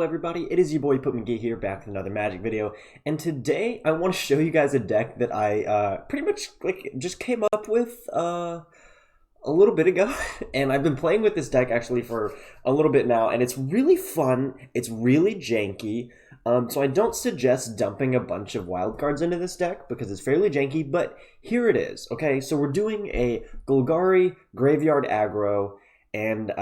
everybody, it is your boy MtG here, back with another Magic video, and today I want to show you guys a deck that I pretty much just came up with a little bit ago, and I've been playing with this deck actually for a little bit now, and it's really fun, it's really janky, so I don't suggest dumping a bunch of wild cards into this deck because it's fairly janky, but here it is, okay? So we're doing a Golgari Graveyard Aggro, and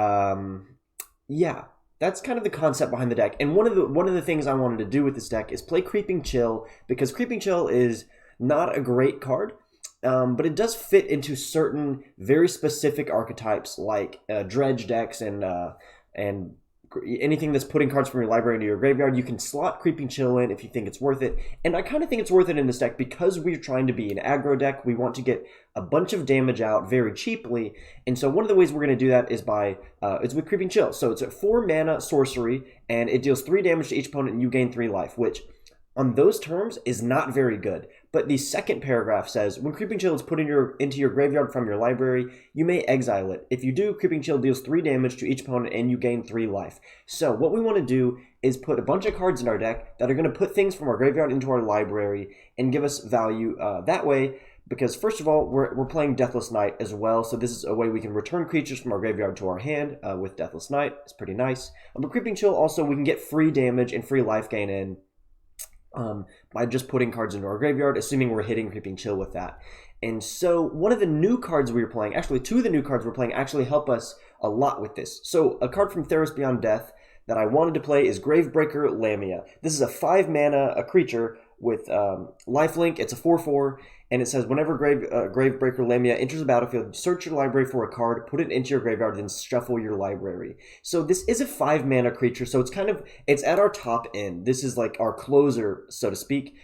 yeah, that's kind of the concept behind the deck. And one of the things I wanted to do with this deck is play Creeping Chill, because Creeping Chill is not a great card, but it does fit into certain very specific archetypes like dredge decks and anything that's putting cards from your library into your graveyard. You can slot Creeping Chill in if you think it's worth it, and I kind of think it's worth it in this deck because we're trying to be an aggro deck. We want to get a bunch of damage out very cheaply, and so one of the ways we're going to do that is it's with Creeping Chill. So it's a 4 mana sorcery, and it deals 3 damage to each opponent, and you gain 3 life, which on those terms is not very good. But the second paragraph says, when Creeping Chill is put into your graveyard from your library, you may exile it. If you do, Creeping Chill deals 3 damage to each opponent and you gain 3 life. So what we want to do is put a bunch of cards in our deck that are going to put things from our graveyard into our library and give us value that way. Because first of all, we're playing Deathless Knight as well, so this is a way we can return creatures from our graveyard to our hand with Deathless Knight. It's pretty nice. But Creeping Chill also, we can get free damage and free life gain in by just putting cards into our graveyard, assuming we're hitting Creeping Chill with that. And so one of the new cards we were playing, actually 2 of the new cards we're playing actually help us a lot with this. So a card from Threos Beyond Death that I wanted to play is Gravebreaker Lamia. This is a 5 mana, a creature with lifelink. It's a 4/4, and it says whenever Gravebreaker Lamia enters the battlefield, search your library for a card, put it into your graveyard, then shuffle your library. So this is a 5 mana creature, so it's at our top end. This is like our closer, so to speak.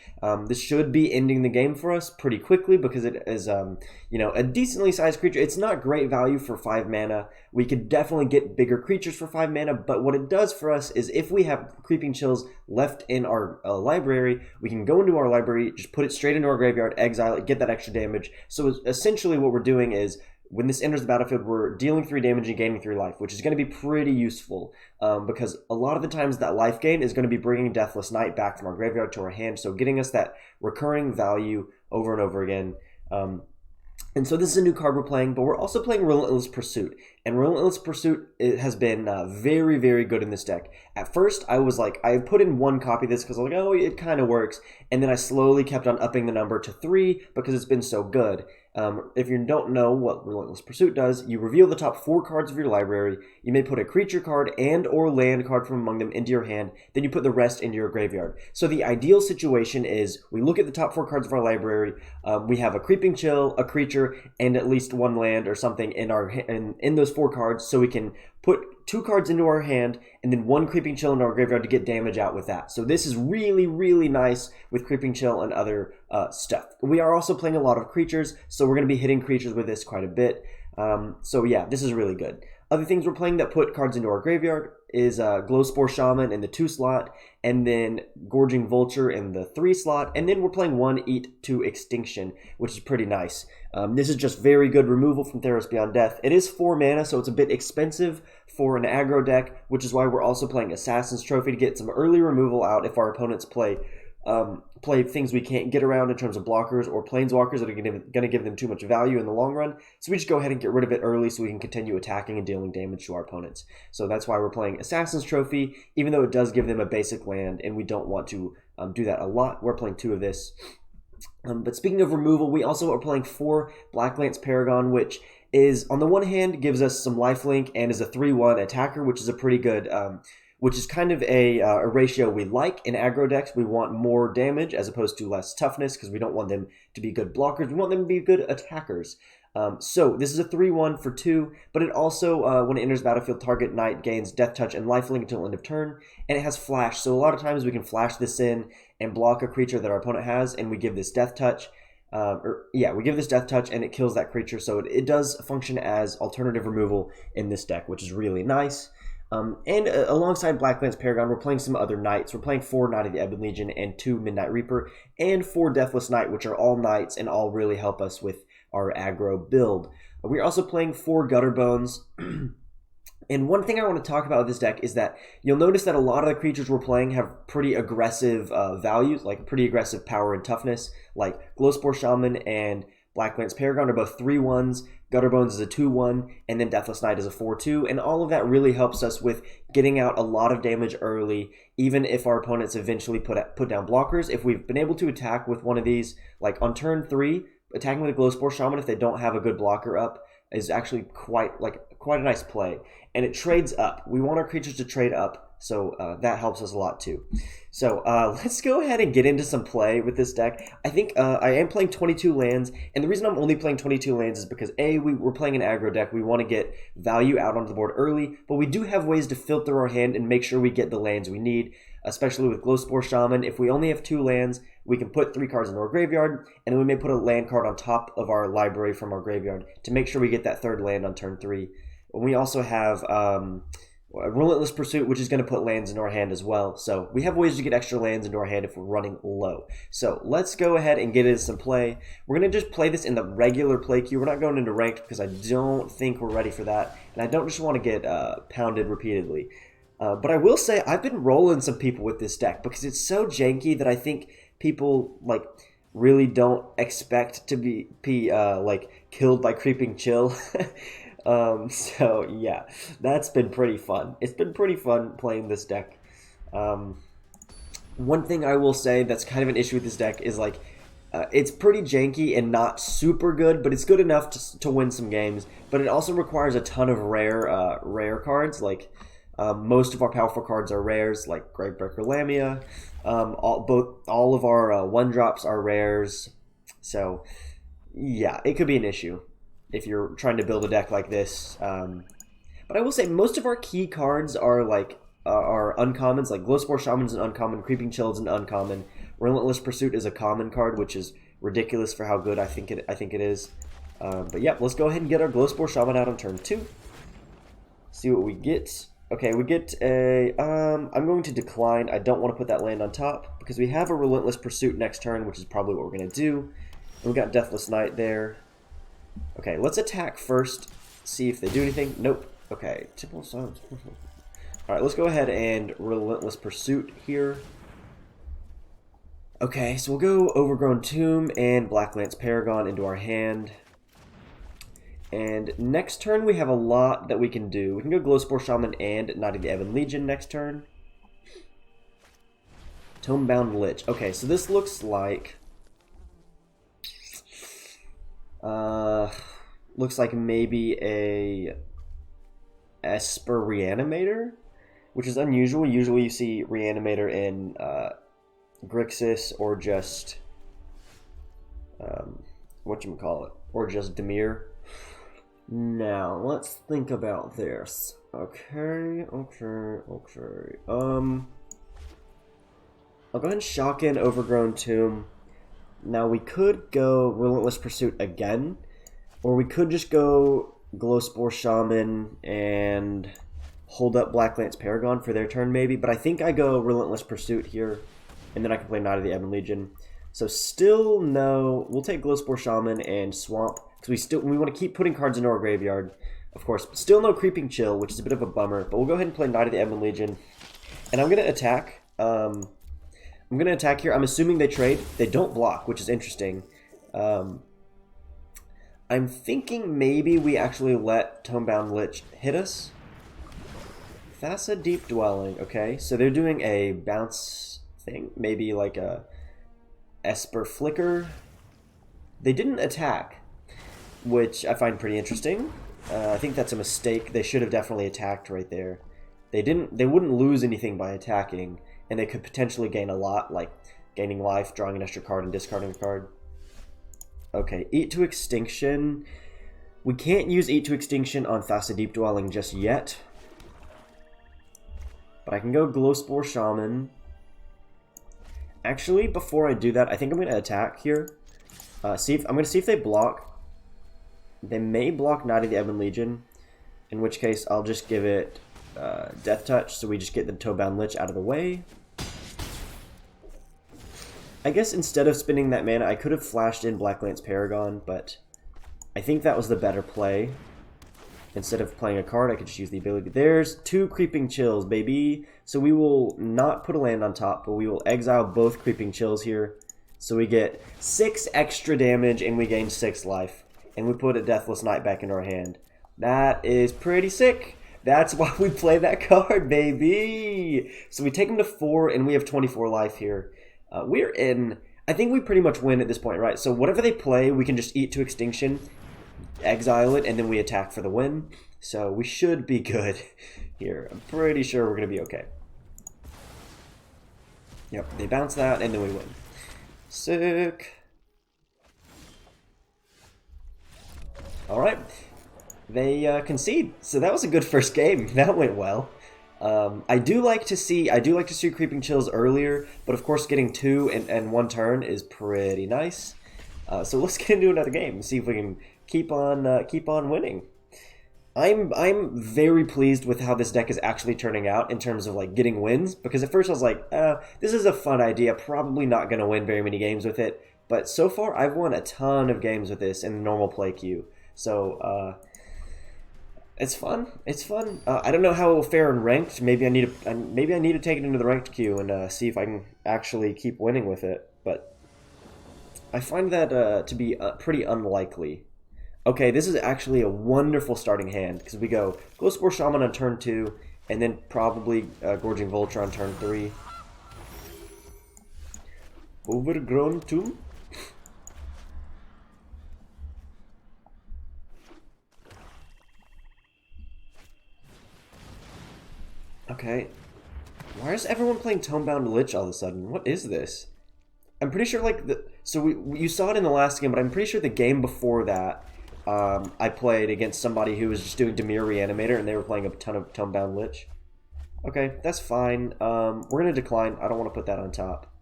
This should be ending the game for us pretty quickly because it is a decently sized creature. It's not great value for 5 mana. We could definitely get bigger creatures for 5 mana, but what it does for us is if we have Creeping Chills left in our library, we can go into our library, just put it straight into our graveyard, exile it, get that extra damage. So essentially what we're doing is when this enters the battlefield, we're dealing 3 damage and gaining 3 life, which is going to be pretty useful because a lot of the times that life gain is going to be bringing Deathless Knight back from our graveyard to our hand, so getting us that recurring value over and over again. And so this is a new card we're playing, but we're also playing Relentless Pursuit. And Relentless Pursuit has been very, very good in this deck. At first, I was like, I put in 1 copy of this because I was like, oh, it kind of works. And then I slowly kept on upping the number to 3 because it's been so good. If you don't know what Relentless Pursuit does, you reveal the top 4 cards of your library. You may put a creature card and or land card from among them into your hand. Then you put the rest into your graveyard. So the ideal situation is we look at the top 4 cards of our library. We have a Creeping Chill, a creature, and at least 1 land or something in those 4 cards. So we can put 2 cards into our hand and then 1 Creeping Chill into our graveyard to get damage out with that. So this is really, really nice with Creeping Chill and other stuff. We are also playing a lot of creatures, so we're going to be hitting creatures with this quite a bit. So yeah, this is really good. Other things we're playing that put cards into our graveyard is Glowspore Shaman in the 2 slot, and then Gorging Vulture in the 3 slot, and then we're playing 1 Eat to Extinction, which is pretty nice. This is just very good removal from Threos Beyond Death. It is 4 mana, so it's a bit expensive for an aggro deck, which is why we're also playing Assassin's Trophy to get some early removal out if our opponents play things we can't get around in terms of blockers or planeswalkers that are going to give them too much value in the long run. So we just go ahead and get rid of it early so we can continue attacking and dealing damage to our opponents. So that's why we're playing Assassin's Trophy, even though it does give them a basic land and we don't want to do that a lot. We're playing 2 of this. But speaking of removal, we also are playing 4 Blacklance Paragon, which is, on the one hand, gives us some lifelink and is a 3/1 attacker, which is a pretty good which is kind of a ratio we like in aggro decks. We want more damage as opposed to less toughness because we don't want them to be good blockers. We want them to be good attackers. So this is a 3/1 for 2, but it also, when it enters battlefield, target knight gains Death Touch and lifelink until end of turn, and it has flash. So a lot of times we can flash this in and block a creature that our opponent has, and we give this Death Touch. We give this Death Touch and it kills that creature. So it does function as alternative removal in this deck, which is really nice. Alongside Blacklance Paragon, we're playing some other knights. We're playing 4 Knight of the Ebon Legion and 2 Midnight Reaper and 4 Deathless Knight, which are all knights and all really help us with our aggro build. We're also playing 4 Gutterbones And one thing I want to talk about with this deck is that you'll notice that a lot of the creatures we're playing have pretty aggressive values, like pretty aggressive power and toughness. Like Glowspore Shaman and Blacklance Paragon are both 3/1s, Gutterbones is a 2/1, and then Deathless Knight is a 4/2. And all of that really helps us with getting out a lot of damage early, even if our opponents eventually put down blockers. If we've been able to attack with one of these, like on turn 3, attacking with a Glowspore Shaman if they don't have a good blocker up is actually quite a nice play. And it trades up. We want our creatures to trade up, so that helps us a lot too. So let's go ahead and get into some play with this deck. I think I am playing 22 lands, and the reason I'm only playing 22 lands is because we're playing an aggro deck. We want to get value out onto the board early, but we do have ways to filter our hand and make sure we get the lands we need, especially with Glowspore Shaman. If we only have 2 lands, we can put 3 cards into our graveyard, and then we may put a land card on top of our library from our graveyard to make sure we get that 3rd land on turn 3. We also have Relentless Pursuit, which is going to put lands into our hand as well. So we have ways to get extra lands into our hand if we're running low. So let's go ahead and get into some play. We're going to just play this in the regular play queue. We're not going into ranked because I don't think we're ready for that. And I don't just want to get pounded repeatedly. But I will say I've been rolling some people with this deck because it's so janky that I think people really don't expect to be killed by Creeping Chill. So yeah, that's been pretty fun. It's been pretty fun playing this deck. One thing I will say that's kind of an issue with this deck is it's pretty janky and not super good, but it's good enough to win some games. But it also requires a ton of rare cards. Most of our powerful cards are rares, like Gravebreaker Lamia. All of our 1-drops are rares. So yeah, it could be an issue if you're trying to build a deck like this. But I will say most of our key cards are uncommons. Like Glowspore Shaman is an uncommon, Creeping Chill is an uncommon, Relentless Pursuit is a common card, which is ridiculous for how good I think it is. But yeah, let's go ahead and get our Glowspore Shaman out on turn 2. See what we get. Okay, we get a... I'm going to decline. I don't want to put that land on top because we have a Relentless Pursuit next turn, which is probably what we're going to do. And we got Deathless Knight there. Okay, let's attack first. See if they do anything. Nope. Okay. Alright, let's go ahead and Relentless Pursuit here. Okay, so we'll go Overgrown Tomb and Blacklance Paragon into our hand. And next turn we have a lot that we can do. We can go Glowspore Shaman and Knight of the Ebon Legion next turn. Tomebound Lich. Okay, so this looks like... looks like maybe a Esper Reanimator, which is unusual. Usually you see Reanimator in Grixis or just whatchamacallit, or just Dimir. Now let's think about this. Okay. I'll go ahead and shock in Overgrown Tomb. Now we could go Relentless Pursuit again, or we could just go Glowspore Shaman and hold up Blacklance Paragon for their turn maybe, but I think I go Relentless Pursuit here, and then I can play Knight of the Ebon Legion. So still no, we'll take Glowspore Shaman and Swamp, because we want to keep putting cards into our graveyard, of course, but still no Creeping Chill, which is a bit of a bummer, but we'll go ahead and play Knight of the Ebon Legion, and I'm going to attack. I'm going to attack here. I'm assuming they trade. They don't block, which is interesting. I'm thinking maybe we actually let Tomebound Lich hit us. That's a Deep Dwelling. Okay, so they're doing a bounce thing. Maybe like a Esper Flicker. They didn't attack, which I find pretty interesting. I think that's a mistake. They should have definitely attacked right there. They didn't. They wouldn't lose anything by attacking. And they could potentially gain a lot, like gaining life, drawing an extra card, and discarding a card. Okay, Eat to Extinction. We can't use Eat to Extinction on Thassa Deep Dwelling just yet. But I can go Glowspore Shaman. Actually, before I do that, I think I'm going to attack here. I'm going to see if they block. They may block Knight of the Ebon Legion, in which case I'll just give it Death Touch, so we just get the Tomebound Lich out of the way. I guess instead of spending that mana, I could have flashed in Blacklance Paragon, but I think that was the better play. Instead of playing a card, I could just use the ability. There's 2 Creeping Chills, baby. So we will not put a land on top, but we will exile both Creeping Chills here. So we get 6 extra damage and we gain 6 life. And we put a Deathless Knight back in our hand. That is pretty sick. That's why we play that card, baby. So we take him to 4 and we have 24 life here. We're in... I think we pretty much win at this point, right? So whatever they play, we can just eat to Extinction, exile it, and then we attack for the win. So we should be good here. I'm pretty sure we're going to be okay. Yep, they bounce that, and then we win. Sick. Alright. They concede. So that was a good first game. That went well. I do like to see Creeping Chills earlier, but of course getting 2 and 1 turn is pretty nice. So let's get into another game and see if we can keep on winning. I'm very pleased with how this deck is actually turning out in terms of like getting wins, because at first I was like, this is a fun idea, probably not going to win very many games with it, but so far I've won a ton of games with this in the normal play queue. So it's fun. It's fun. I don't know how it will fare in ranked. Maybe I need to take it into the ranked queue and see if I can actually keep winning with it. But I find that to be pretty unlikely. Okay, this is actually a wonderful starting hand because we go Glowspore Shaman on turn 2, and then probably Gorging Vulture on turn 3. Overgrown Tomb. Okay. Why is everyone playing Tomebound Lich all of a sudden? What is this? I'm pretty sure like you saw it in the last game, but I'm pretty sure the game before that I played against somebody who was just doing Dimir Reanimator and they were playing a ton of Tomebound Lich. Okay, that's fine. We're gonna decline. I don't want to put that on top.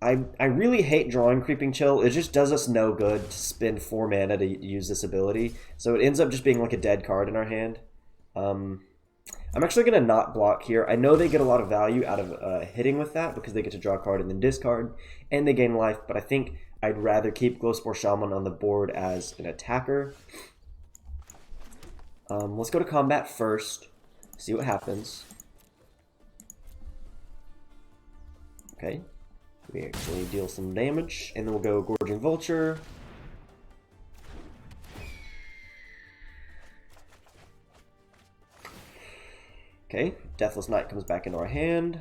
I really hate drawing Creeping Chill. It just does us no good to spend 4 mana to use this ability. So it ends up just being like a dead card in our hand. I'm actually going to not block here. I know they get a lot of value out of hitting with that because they get to draw a card and then discard, and they gain life, but I think I'd rather keep Glowspore Shaman on the board as an attacker. Let's go to combat first, see what happens. Okay, we actually deal some damage, and then we'll go Gorging Vulture. Okay, Deathless Knight comes back into our hand.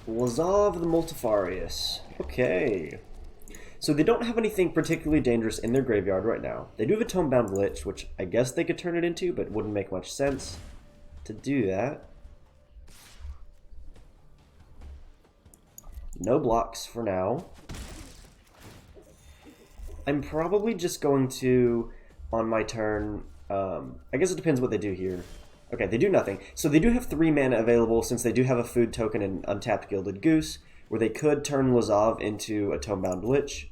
Orzhov the Multifarious. Okay. So they don't have anything particularly dangerous in their graveyard right now. They do have a Tomebound Lich, which I guess they could turn it into, but wouldn't make much sense to do that. No blocks for now. I'm probably just going to, on my turn, I guess it depends what they do here. Okay, they do nothing. So they do have 3 mana available since they do have a food token in Untapped Gilded Goose, where they could turn Orzhov into a Tomebound Lich,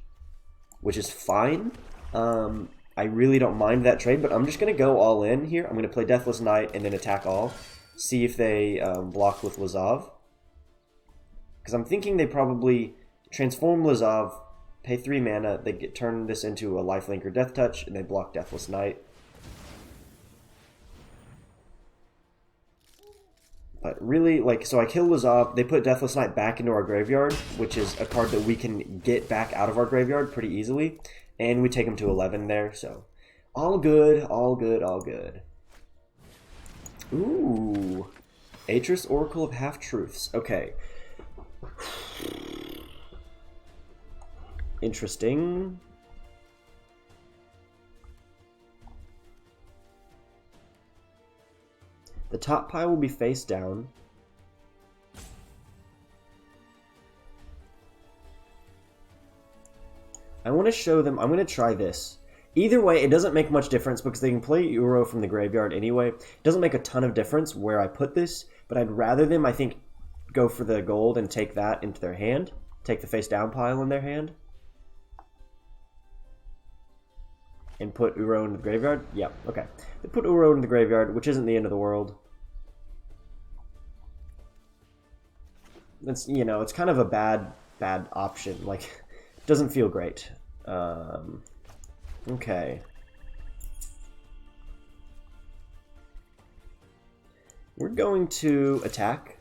which is fine. I really don't mind that trade, but I'm just going to go all in here. I'm going to play Deathless Knight and then attack all. See if they block with Orzhov. Because I'm thinking they probably transform Orzhov, pay 3 mana, they turn this into a Lifelink or Death Touch, and they block Deathless Knight. But really, like, so I kill Orzhov, they put Deathless Knight back into our graveyard, which is a card that we can get back out of our graveyard pretty easily, and we take him to 11 there, so all good, all good, all good. Ooh, Atris Oracle of Half-Truths, okay. Interesting. The top pile will be face down. I want to show them, I'm going to try this. Either way, it doesn't make much difference because they can play Uro from the graveyard anyway. It doesn't make a ton of difference where I put this, but I'd rather them, I think, go for the gold and take that into their hand. Take the face down pile in their hand. And put Uro into the graveyard? Yep, okay. They put Uro in the graveyard, which isn't the end of the world. That's, you know, it's kind of a bad option. Like, it doesn't feel great. Okay. We're going to attack.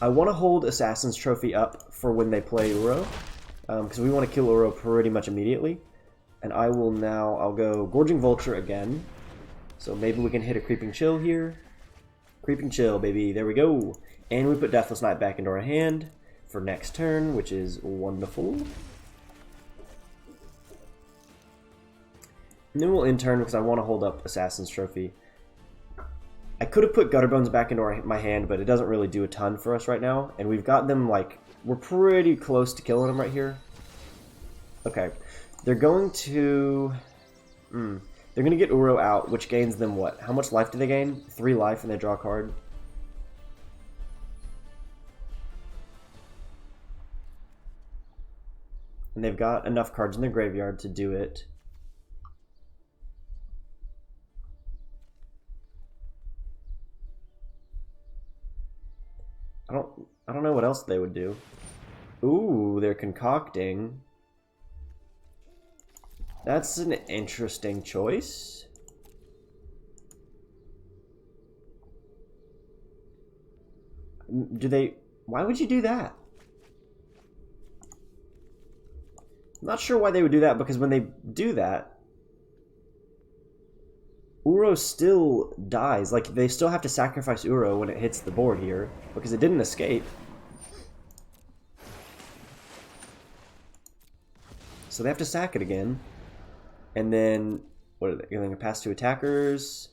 I want to hold Assassin's Trophy up for when they play Uro, because we want to kill Uro pretty much immediately. And I'll go Gorging Vulture again. So maybe we can hit a Creeping Chill here. Creeping Chill, baby. There we go. And we put Deathless Knight back into our hand for next turn, which is wonderful. And then we'll end turn because I want to hold up Assassin's Trophy. I could have put Gutterbones back into my hand, but it doesn't really do a ton for us right now. And we've got them, like, we're pretty close to killing them right here. Okay. They're going to... they're going to get Uro out, which gains them what? How much life do they gain? 3 life, and they draw a card. And they've got enough cards in their graveyard to do it. I don't know what else they would do. Ooh, they're concocting. That's an interesting choice. Why would you do that? I'm not sure why they would do that, because when they do that, Uro still dies. Like, they still have to sacrifice Uro when it hits the board here, because it didn't escape. So they have to sack it again. And then, what are they going to pass to attackers?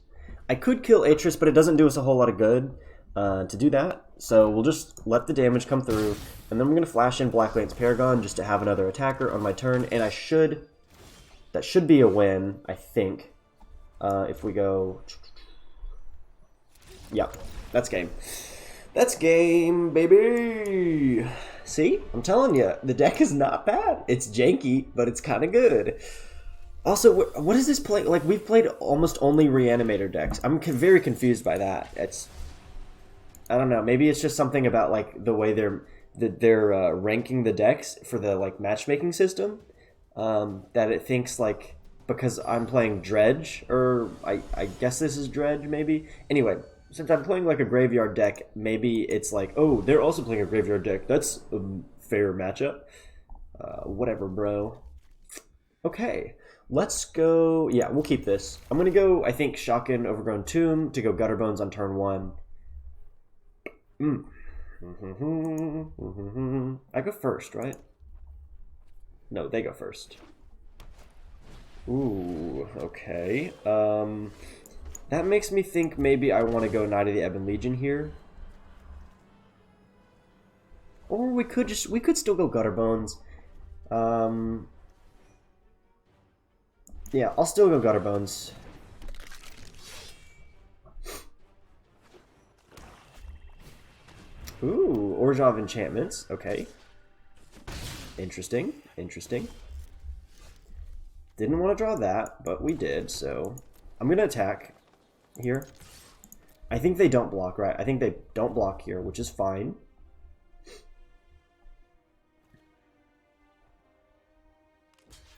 I could kill Atris, but it doesn't do us a whole lot of good to do that. So we'll just let the damage come through. And then we're going to flash in Blacklance Paragon just to have another attacker on my turn. And that should be a win, I think. If we go... Yep, that's game. That's game, baby! See? I'm telling you, the deck is not bad. It's janky, but it's kind of good. Also, what is this play? Like, we've played almost only Reanimator decks. I'm very confused by that. I don't know. Maybe it's just something about, like, the way they're ranking the decks for the, like, matchmaking system. That it thinks, like... Because I'm playing Dredge, or I guess this is Dredge, maybe? Anyway, since I'm playing like a graveyard deck, maybe it's like, oh, they're also playing a graveyard deck. That's a fair matchup. Whatever, bro. Okay, let's go... Yeah, we'll keep this. I'm going to go, I think, Shotgun Overgrown Tomb to go Gutterbones on turn 1. I go first, right? No, they go first. Ooh, okay. That makes me think maybe I want to go Knight of the Ebon Legion here. Or we could still go Gutterbones. Yeah, I'll still go Gutterbones. Ooh, Orzhov enchantments. Okay. Interesting. Interesting. Didn't want to draw that, but we did, so... I'm going to attack here. I think they don't block, right? I think they don't block here, which is fine.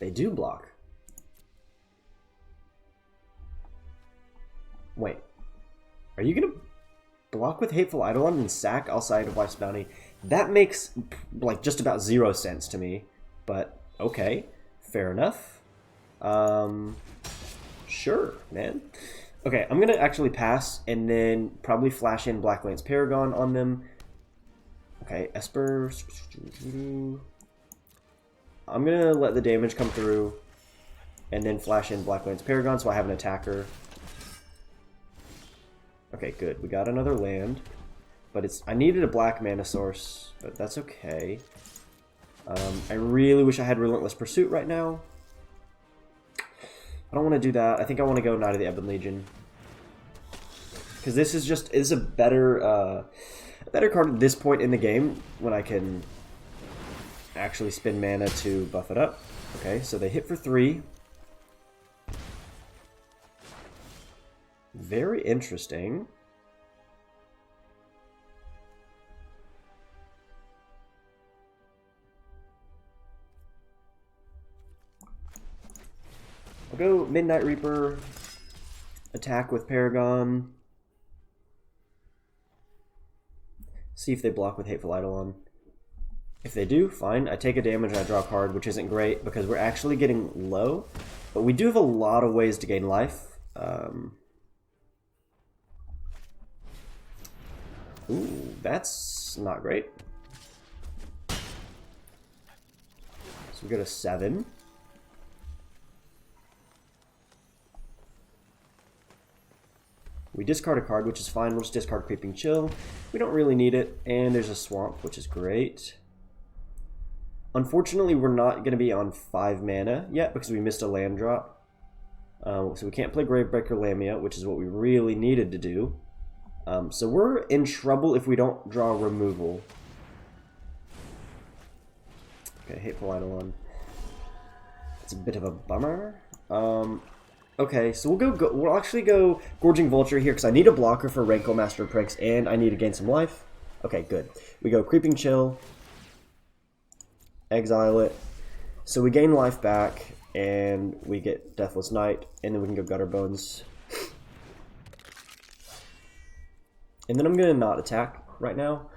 They do block. Wait. Are you going to block with Hateful Eidolon and sack outside of Wife's Bounty? That makes, like, just about 0 sense to me. But, okay. Fair enough. Sure, man. Okay, I'm gonna actually pass and then probably flash in Blacklance Paragon on them. Okay, Esper. I'm gonna let the damage come through and then flash in Blacklance Paragon so I have an attacker. Okay, good. We got another land, but I needed a black mana source, but that's okay. I really wish I had Relentless Pursuit right now. I don't want to do that. I think I want to go Knight of the Ebon Legion. Because this is a better card at this point in the game when I can actually spend mana to buff it up. Okay, so they hit for 3. Very interesting. I'll go Midnight Reaper, attack with Paragon. See if they block with Hateful Eidolon. If they do, fine. I take a damage and I draw a card, which isn't great because we're actually getting low. But we do have a lot of ways to gain life. Ooh, that's not great. So we go to 7. We discard a card, which is fine. We'll just discard Creeping Chill. We don't really need it. And there's a Swamp, which is great. Unfortunately, we're not going to be on 5 mana yet because we missed a land drop. So we can't play Gravebreaker Lamia, which is what we really needed to do. So we're in trouble if we don't draw removal. Okay, Hateful Eidolon. It's a bit of a bummer. Okay, so we'll actually go Gorging Vulture here because I need a blocker for Rankle, Master of Pranks, and I need to gain some life. Okay, good. We go Creeping Chill, exile it. So we gain life back, and we get Deathless Knight, and then we can go Gutterbones. And then I'm going to not attack right now.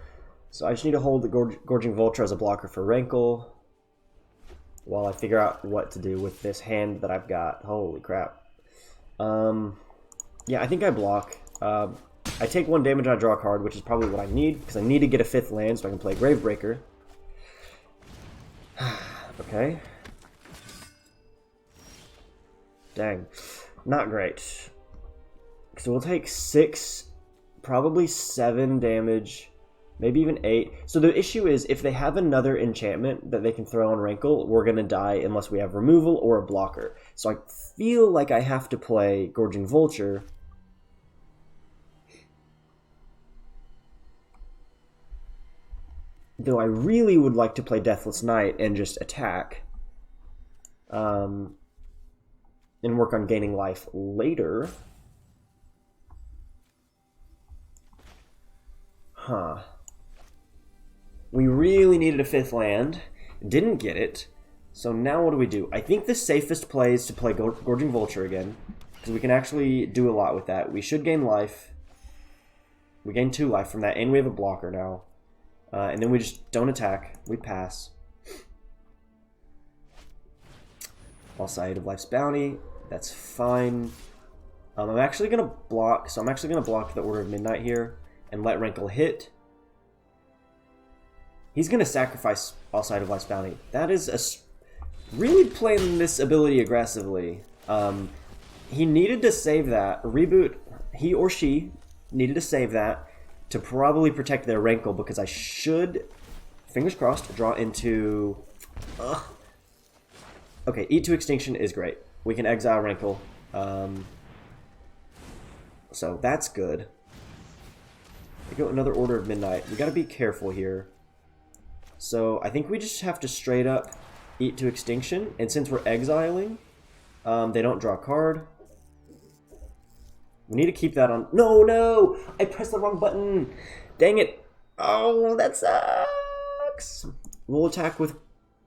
So I just need to hold the Gorging Vulture as a blocker for Rankle while I figure out what to do with this hand that I've got. Holy crap. Yeah, I think I block. I take 1 damage and I draw a card, which is probably what I need, because I need to get a 5th land so I can play Gravebreaker. Okay. Dang. Not great. So we'll take 6, probably 7 damage, maybe even 8. So the issue is, if they have another enchantment that they can throw on Rankle, we're going to die unless we have removal or a blocker. So I feel like I have to play Gorging Vulture. Though I really would like to play Deathless Knight and just attack. And work on gaining life later. Huh. We really needed a 5th land. Didn't get it. So now what do we do? I think the safest play is to play Gorging Vulture again. Because we can actually do a lot with that. We should gain life. We gain 2 life from that. And we have a blocker now. And then we just don't attack. We pass. Outside of Life's Bounty. That's fine. I'm actually going to block. So I'm actually going to block the Order of Midnight here. And let Rankle hit. He's going to sacrifice Outside of Life's Bounty. That is really playing this ability aggressively. He needed to save that. Reboot, he or she needed to save that to probably protect their Rankle, because I should, fingers crossed, draw into... Okay, Eat to Extinction is great. We can exile Rankle. So that's good. We go another Order of Midnight. We got to be careful here. So I think we just have to straight up Eat to Extinction. And since we're exiling, they don't draw a card. We need to keep that on. No! I pressed the wrong button. Dang it. Oh, that sucks. We'll attack with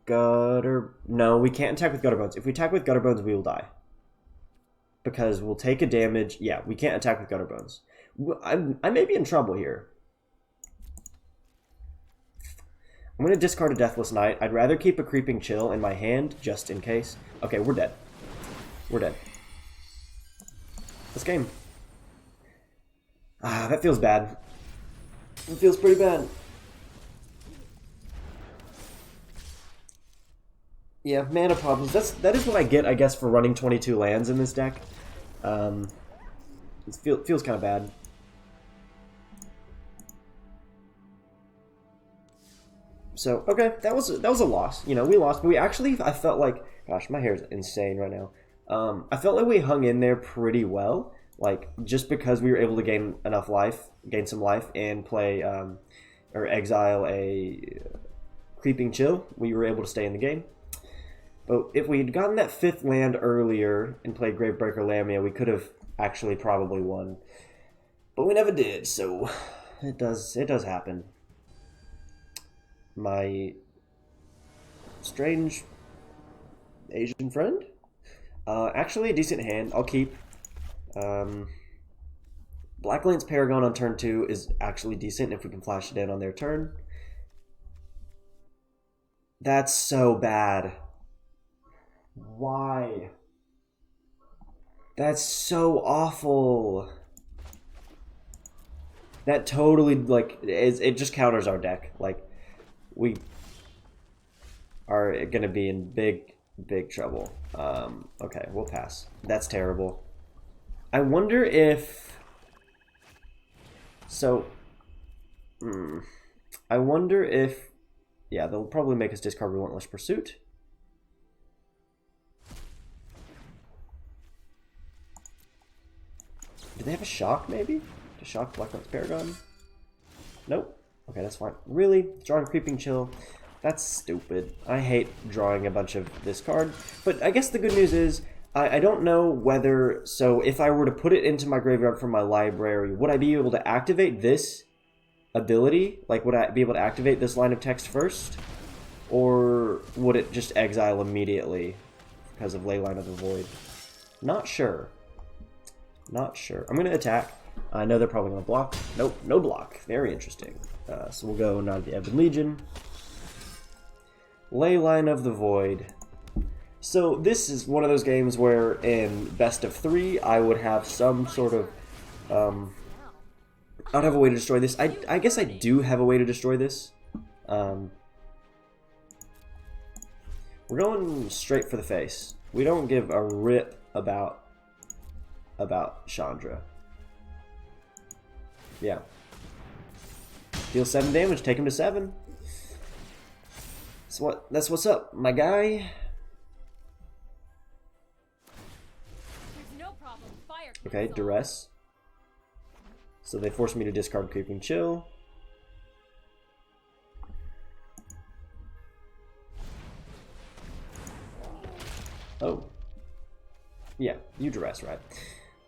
No, we can't attack with Gutterbones. If we attack with Gutterbones, we will die. Because we'll take a damage. Yeah, we can't attack with Gutterbones. I may be in trouble here. I'm going to discard a Deathless Knight. I'd rather keep a Creeping Chill in my hand, just in case. Okay, we're dead. We're dead. This game. That feels bad. It feels pretty bad. Yeah, mana problems. That is what I get, I guess, for running 22 lands in this deck. It feels kind of bad. So, okay, that was a loss. You know, we lost, but we actually, I felt like, gosh, my hair is insane right now. I felt like we hung in there pretty well, like, just because we were able to gain enough life, gain some life, and play, or exile a Creeping Chill, we were able to stay in the game. But if we had gotten that 5th land earlier and played Gravebreaker Lamia, we could have actually probably won. But we never did, so it does happen. My strange Asian friend. Actually, a decent hand. I'll keep. Blacklance Paragon on turn 2 is actually decent if we can flash it in on their turn. That's so bad. Why? That's so awful. That totally, like, it just counters our deck. Like, we are going to be in big trouble. Okay, we'll pass. That's terrible. I wonder if... So... I wonder if... Yeah, they'll probably make us discard Relentless Pursuit. Do they have a shock, maybe? To shock Blacklance Paragon? Nope. Okay, that's fine. Really? Drawing Creeping Chill? That's stupid. I hate drawing a bunch of this card. But I guess the good news is, I don't know whether... So if I were to put it into my graveyard from my library, would I be able to activate this ability? Like, would I be able to activate this line of text first? Or would it just exile immediately because of Leyline of the Void? Not sure. Not sure. I'm going to attack. I know they're probably going to block. Nope, no block. Very interesting. So we'll go Knight of the Ebon Legion. Leyline of the Void. So this is one of those games where in best of 3, I would have some sort of... I'd have a way to destroy this. I guess I do have a way to destroy this. We're going straight for the face. We don't give a rip about Chandra. Yeah. Deal 7 damage, take him to 7. That's what's up, my guy. No problem. Fire. Okay, duress. So they force me to discard Creeping Chill. Oh. Yeah, you duress, right?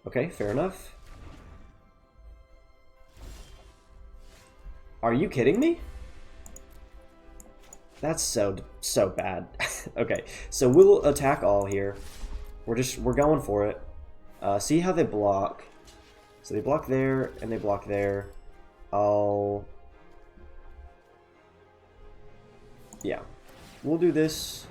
Okay, fair enough. Are you kidding me? That's so bad. Okay, so we'll attack all here. We're going for it. See how they block. So they block there and they block there. Yeah, we'll do this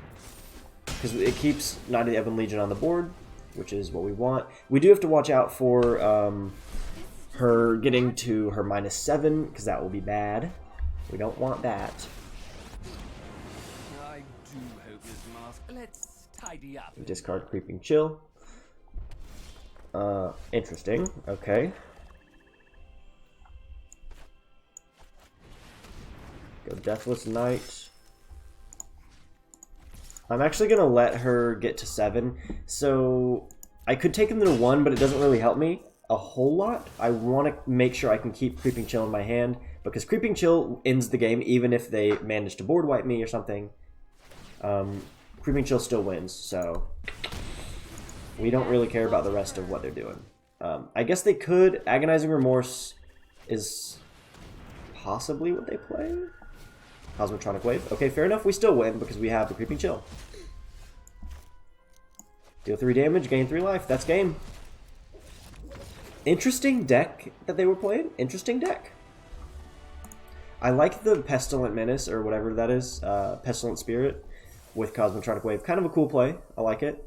because it keeps Knight of the Ebon Legion on the board, which is what we want. We do have to watch out for her getting to her -7 because that will be bad. We don't want that. I do hope this mask. Let's tidy up. Discard Creeping Chill. Interesting. Okay. Go Deathless Knight. I'm actually gonna let her get to 7. So I could take them to 1, but it doesn't really help me a whole lot. I want to make sure I can keep Creeping Chill in my hand because Creeping Chill ends the game even if they manage to board wipe me or something. Creeping Chill still wins, so we don't really care about the rest of what they're doing. I guess they could. Agonizing Remorse is possibly what they play. Cosmotronic Wave. Okay, fair enough. We still win because we have the Creeping Chill. Deal 3 damage, gain 3 life. That's game. Interesting deck that they were playing. Interesting deck. I like the Pestilent Menace, or whatever that is. Pestilent Spirit with Cosmotronic Wave. Kind of a cool play. I like it.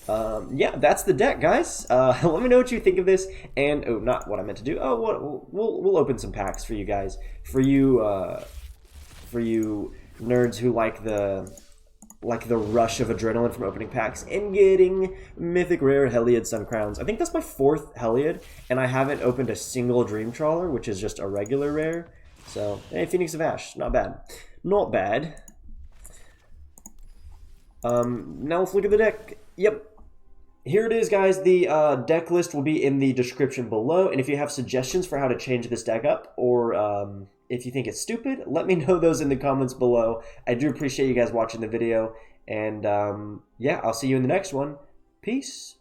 Yeah, that's the deck, guys. Let me know what you think of this. And, oh, not what I meant to do. Oh, we'll open some packs for you guys. For you nerds who like the rush of adrenaline from opening packs and getting mythic rare Heliod Sun Crowns. I think that's my 4th Heliod, and I haven't opened a single Dream Trawler, which is just a regular rare. So, hey, Phoenix of Ash, not bad. Not bad. Now let's look at the deck. Yep. Here it is, guys. The deck list will be in the description below, and if you have suggestions for how to change this deck up, or if you think it's stupid, let me know those in the comments below. I do appreciate you guys watching the video, and yeah, I'll see you in the next one. Peace.